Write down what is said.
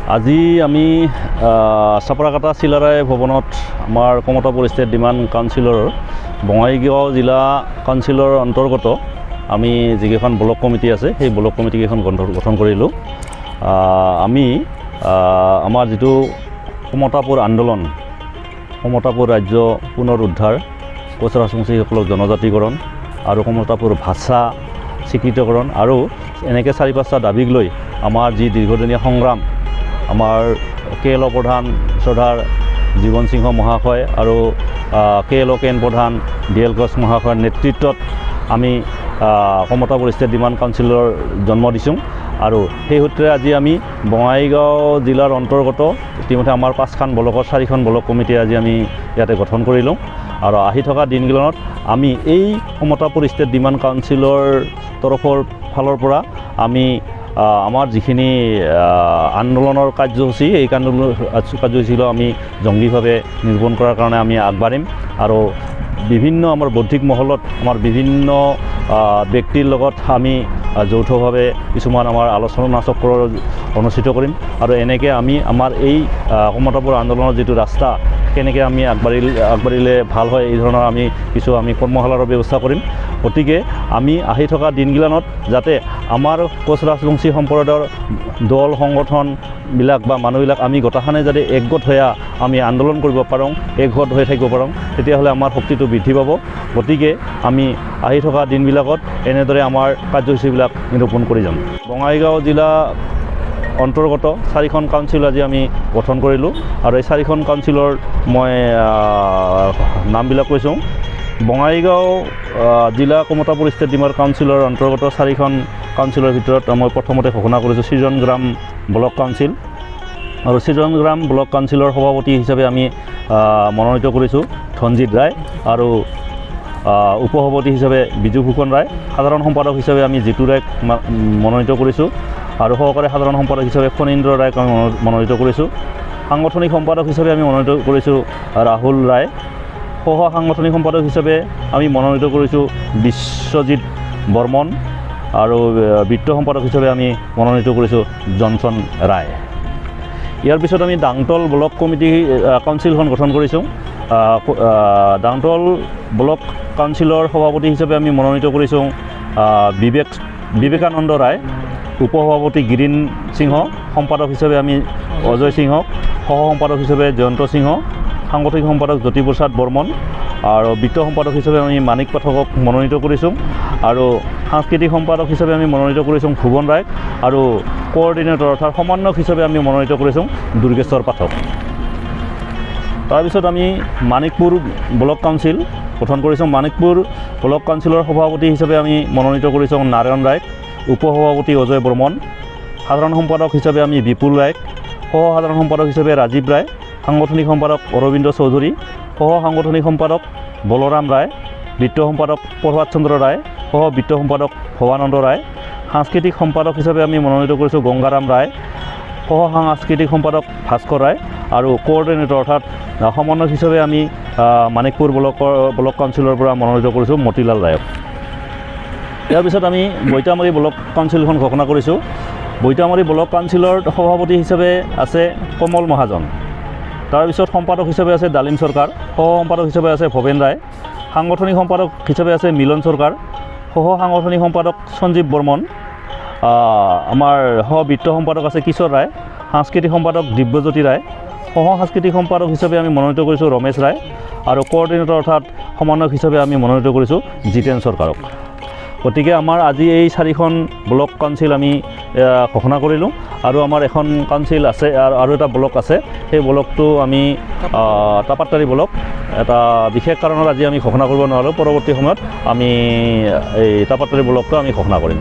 আজি আমি চাপৰাকাটা চিলাৰায় ভৱনত আমাৰ কমতাপুৰ ষ্টেট ডিমাণ্ড কাউন্সিলৰ বঙাইগাঁও জিলা কাউন্সিলৰ অন্তৰ্গত আমি যিকেইখন ব্লক কমিটি আছে সেই ব্লক কমিটিকেইখন গঠন কৰিলোঁ। আমি আমাৰ যিটো কমতাপুৰ আন্দোলন, কমতাপুৰ ৰাজ্য পুনৰ উদ্ধাৰ, কোচ ৰাজবংশীসকলক জনজাতিকৰণ আৰু কমতাপুৰ ভাষা স্বীকৃতিকৰণ আৰু এনেকৈ 4-5টা দাবীক লৈ আমাৰ যি দীৰ্ঘদিনীয়া সংগ্ৰাম, আমাৰ KLO প্ৰধান শ্ৰদ্ধাৰ জীৱন সিংহ মহাশয় আৰু KLO কেন প্ৰধান DL ঘোষ মহাশয়ৰ নেতৃত্বত আমি কমতাপুৰ ষ্টেট ডিমাণ্ড কাউন্সিলৰ জন্ম দিছোঁ। আৰু সেই সূত্ৰে আজি আমি বঙাইগাঁও জিলাৰ অন্তৰ্গত ইতিমধ্যে আমাৰ 5খন ব্লকৰ 4খন ব্লক কমিটি আজি আমি ইয়াতে গঠন কৰিলোঁ। আৰু আহি থকা দিনকেইটাত আমি এই কমতাপুৰ ষ্টেট ডিমাণ্ড কাউন্সিলৰ ফালৰ পৰা আমি আমাৰ যিখিনি আন্দোলনৰ কাৰ্যসূচী, এই কাৰ্যসূচীলৈ আমি জংগীভাৱে নিৰূপণ কৰাৰ কাৰণে আমি আগবাঢ়িম। আৰু বিভিন্ন আমাৰ বৌদ্ধিক মহলত আমাৰ বিভিন্ন ব্যক্তিৰ লগত আমি যৌথভাৱে কিছুমান আমাৰ আলোচনা চক্ৰ অনুষ্ঠিত কৰিম। আৰু এনেকৈ আমি আমাৰ এই কমতাপুৰ আন্দোলনৰ যিটো ৰাস্তা, কেনেকৈ আমি আগবাঢ়িলে ভাল হয়, এই ধৰণৰ আমি কৰ্মশালাৰ ব্যৱস্থা কৰিম। গতিকে আমি আহি থকা দিনকেইটাত যাতে আমাৰ কোচ ৰাজবংশী সম্প্ৰদায়ৰ দল সংগঠনবিলাক বা মানুহবিলাক আমি গোটেইখনে যাতে একগোট হৈ আমি আন্দোলন কৰিব পাৰোঁ, একগোট হৈ থাকিব পাৰোঁ, তেতিয়াহ'লে আমাৰ শক্তিটো বৃদ্ধি পাব। গতিকে আমি আহি থকা দিনবিলাকত এনেদৰে আমাৰ কাৰ্যসূচীবিলাক নিৰূপণ কৰি যাম। বঙাইগাঁও জিলা অন্তৰ্গত 4খন কাউন্সিল আজি আমি গঠন কৰিলোঁ। আৰু এই 4খন কাউন্সিলৰ মই নামবিলাক কৈছোঁ। বঙাইগাঁও জিলা কমতাপুৰ ষ্টেট ডিমাণ্ড কাউন্সিলৰ অন্তৰ্গত 4খন কাউন্সিলৰ ভিতৰত মই প্ৰথমতে ঘোষণা কৰিছোঁ সৃজনগ্ৰাম ব্লক কাউন্সিল। আৰু সৃজনগ্ৰাম ব্লক কাউন্সিলৰ সভাপতি হিচাপে আমি মনোনীত কৰিছোঁ ধনজিৎ ৰায়, আৰু উপসভাপতি হিচাপে বিজু ফুকন ৰায়, সাধাৰণ সম্পাদক হিচাপে আমি জিতু ৰায়ক মনোনীত কৰিছোঁ, আৰু সহকাৰী সাধাৰণ সম্পাদক হিচাপে ফণীন্দ্ৰ ৰায়ক আমি মনোনীত কৰিছোঁ। সাংগঠনিক সম্পাদক হিচাপে আমি মনোনীত কৰিছোঁ ৰাহুল ৰায়। সহ সাংগঠনিক সম্পাদক হিচাপে আমি মনোনীত কৰিছোঁ বিশ্বজিৎ বৰ্মন, আৰু বিত্ত সম্পাদক হিচাপে আমি মনোনীত কৰিছোঁ জনচন ৰায়। ইয়াৰ পিছত আমি ডাংতল ব্লক কমিটি কাউন্সিলখন গঠন কৰিছোঁ। ডাংতল ব্লক কাউন্সিলৰ সভাপতি হিচাপে আমি মনোনীত কৰিছোঁ বিবেকানন্দ ৰায়, উপসভাপতি গিৰীন সিংহ, সম্পাদক হিচাপে আমি অজয় সিংহক, সহ সম্পাদক হিচাপে জয়ন্ত সিংহ, সাংগঠনিক সম্পাদক জ্যোতিপ্ৰসাদ বৰ্মন, আৰু বিত্ত সম্পাদক হিচাপে আমি মানিক পাঠকক মনোনীত কৰিছোঁ, আৰু সাংস্কৃতিক সম্পাদক হিচাপে আমি মনোনীত কৰিছোঁ ভুৱন ৰায়ক, আৰু কোঅৰ্ডিনেটৰ অৰ্থাৎ সমন্বয়ক হিচাপে আমি মনোনীত কৰিছোঁ দুৰ্গেশ্বৰ পাঠক। তাৰপিছত আমি মানিকপুৰ ব্লক কাউন্সিল গঠন কৰিছোঁ। মানিকপুৰ ব্লক কাউন্সিলৰ সভাপতি হিচাপে আমি মনোনীত কৰিছোঁ নাৰায়ণ ৰায়ক, উপসভাপতি অজয় বৰ্মন, সাধাৰণ সম্পাদক হিচাপে আমি বিপুল ৰায়ক, সহ সাধাৰণ সম্পাদক হিচাপে ৰাজীৱ ৰায়, সাংগঠনিক সম্পাদক অৰবিন্দ চৌধুৰী, সহ সাংগঠনিক সম্পাদক বলৰাম ৰায়, বিত্ত সম্পাদক প্ৰভাত চন্দ্ৰ ৰায়, সহ বিত্ত সম্পাদক ভৱানন্দ ৰায়, সাংস্কৃতিক সম্পাদক হিচাপে আমি মনোনীত কৰিছোঁ গংগাৰাম ৰায়, সহ সাংস্কৃতিক সম্পাদক ভাস্কৰ ৰায়, আৰু কোঅৰ্ডিনেটৰ অৰ্থাৎ সমন্বয়ক হিচাপে আমি মানিকপুৰ ব্লক কাউন্সিলৰ পৰা মনোনীত কৰিছোঁ মতিলাল ৰায়ক। ইয়াৰ পিছত আমি বৈতামাৰী ব্লক কাউন্সিলখন ঘোষণা কৰিছোঁ। বৈতামাৰী ব্লক কাউন্সিলৰ সভাপতি হিচাপে আছে কমল মহাজন, তাৰপিছত সম্পাদক হিচাপে আছে ডালিম চৰকাৰ, সহ সম্পাদক হিচাপে আছে ভৱেন ৰায়, সাংগঠনিক সম্পাদক হিচাপে আছে মিলন চৰকাৰ, সহ সাংগঠনিক সম্পাদক সঞ্জীৱ বৰ্মন, আমাৰ সহ বিত্ত সম্পাদক আছে কিশোৰ ৰায়, সাংস্কৃতিক সম্পাদক দিব্যজ্যোতি ৰায়, সহ সাংস্কৃতিক সম্পাদক হিচাপে আমি মনোনীত কৰিছোঁ ৰমেশ ৰায়, আৰু কোঅৰ্ডিনেটৰ অৰ্থাৎ সমন্বয়ক হিচাপে আমি মনোনীত কৰিছোঁ জিতেন চৰকাৰক। গতিকে আমাৰ আজি এই 4খন ব্লক কাউন্সিল আমি ঘোষণা কৰিলোঁ। আৰু আমাৰ এখন কাউন্সিল আছে, আৰু এটা ব্লক আছে, সেই ব্লকটো আমি তাপাত্তাৰী ব্লক। এটা বিশেষ কাৰণত আজি আমি ঘোষণা কৰিব নোৱাৰোঁ, পৰৱৰ্তী সময়ত আমি এই তাপাত্তাৰী ব্লকটো আমি ঘোষণা কৰিম।